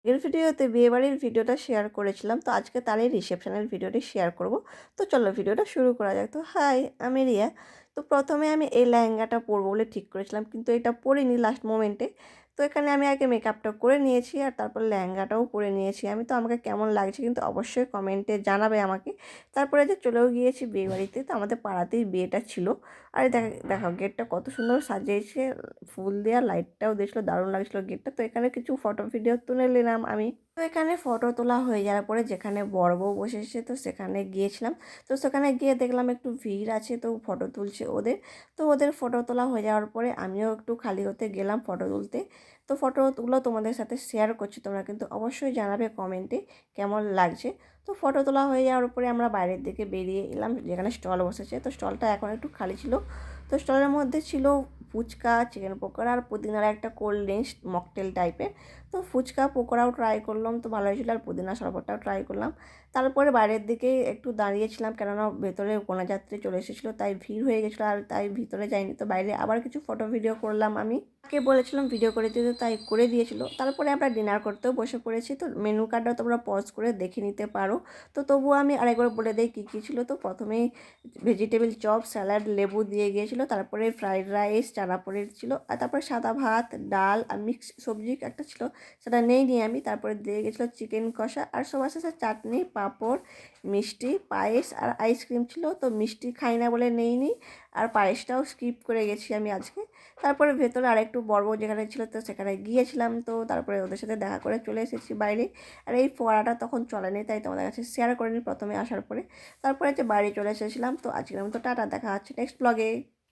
এর ভিডিওতে বিয়েবাড়ির ভিডিওটা শেয়ার করেছিলাম, তো আজকে তারই রিসেপশনের ভিডিওটি শেয়ার করব। তো চলো ভিডিওটা শুরু করা যাক। তো হাই, আমি রিয়া। তো প্রথমে আমি এই লেহেঙ্গাটা পরবো বলে ঠিক করেছিলাম, কিন্তু এটা পরিনি লাস্ট মোমেন্টে। তো এখানে আমি আগে মেকআপটা করে নিয়েছি আর তারপর লেহেঙ্গাটাও পরে নিয়েছি আমি। তো আমাকে কেমন লাগছে কিন্তু অবশ্যই কমেন্টে জানাবে আমাকে। তারপরে যে চলেও গিয়েছি বিয়েবাড়িতে। তো আমাদের পাড়াতেই বিয়েটা ছিল। আর দেখো গেটটা কত সুন্দর সাজিয়েছে, ফুল দেওয়া লাইটটাও দিয়েছিল, দারুণ লাগছিল গেটটা। তো এখানে কিছু ফটো ভিডিও তুলে নিলাম আমি। তো এখানে ফটো তোলা হয়ে যাওয়ার পরে যেখানে বর বউ বসেছে তো সেখানে গিয়েছিলাম। তো সেখানে গিয়ে দেখলাম একটু ভিড় আছে, তো ফটো তুলছে ওদের। তো ওদের ফটো তোলা হয়ে যাওয়ার পরে আমিও একটু খালি হতে গেলাম ফটো তুলতে। তো ফটোগুলো তোমাদের সাথে শেয়ার করছি, তোমরা কিন্তু অবশ্যই জানাবে কমেন্টে কেমন লাগছে। তো ফটো তোলা হয়ে যাওয়ার পরে আমরা বাইরের দিকে বেরিয়ে এলাম, যেখানে স্টল বসেছে। তো স্টলটা এখন একটু খালি ছিল। তো স্টলের মধ্যে ছিল ফুচকা, চিকেন পকোড়া আর পুদিনার একটা কোল্ড ড্রিঙ্কস মকটেল টাইপের। তো ফুচকা পকোড়াও ট্রাই করলাম, তো ভালো হয়েছিল। আর পুদিনা শরবতটাও ট্রাই করলাম। তারপরে বাইরের দিকে একটু দাঁড়িয়েছিলাম, কেননা ভেতরে কন্যাযাত্রী চলে এসেছিলো, তাই ভিড় হয়ে গেছিলো আর তাই ভিতরে যাইনি। তো বাইরে আবার কিছু ফটো ভিডিও করলাম আমি। তাকে বলেছিলাম ভিডিও করে দিতে, তাই করে দিয়েছিল। তারপরে আমরা ডিনার করতেও বসে পড়েছি। তো মেনু কার্ডটাও তোমরা পজ করে দেখে নিতে পারো। তো তবুও আমি আরেকবার বলে দিই কী কী ছিল। তো প্রথমেই ভেজিটেবল চপ, স্যালাড, লেবু দিয়ে গিয়েছিলো। তারপরে ফ্রাইড রাইস, চানা পনির ছিল। আর তারপরে সাদা ভাত, ডাল আর মিক্স সবজি একটা ছিল, সেটা নেই আমি। তারপরে দিয়ে গেছিলো চিকেন কষা আর সবার সাথে চাটনি, পাঁপড়, মিষ্টি, পায়েস আর আইসক্রিম ছিল। তো মিষ্টি খাই না বলে নেইনি, আর পায়েসটাও স্কিপ করে গেছি আমি আজকে। তারপরে ভেতরে আরেকটু বড় যেখানে ছিল তো সেখানে গিয়েছিলাম। তো তারপরে ওদের সাথে দেখা করে চলে এসেছি বাইরে। আর এই ফোয়ারাটা তখন চলেনি, তাই তোমাদের কাছে শেয়ার করিনি প্রথমে আসার পরে। তারপরে যে বাড়ি চলে এসেছিলাম। তো আজকের মতো টাটা, দেখা হচ্ছে নেক্সট ব্লগে।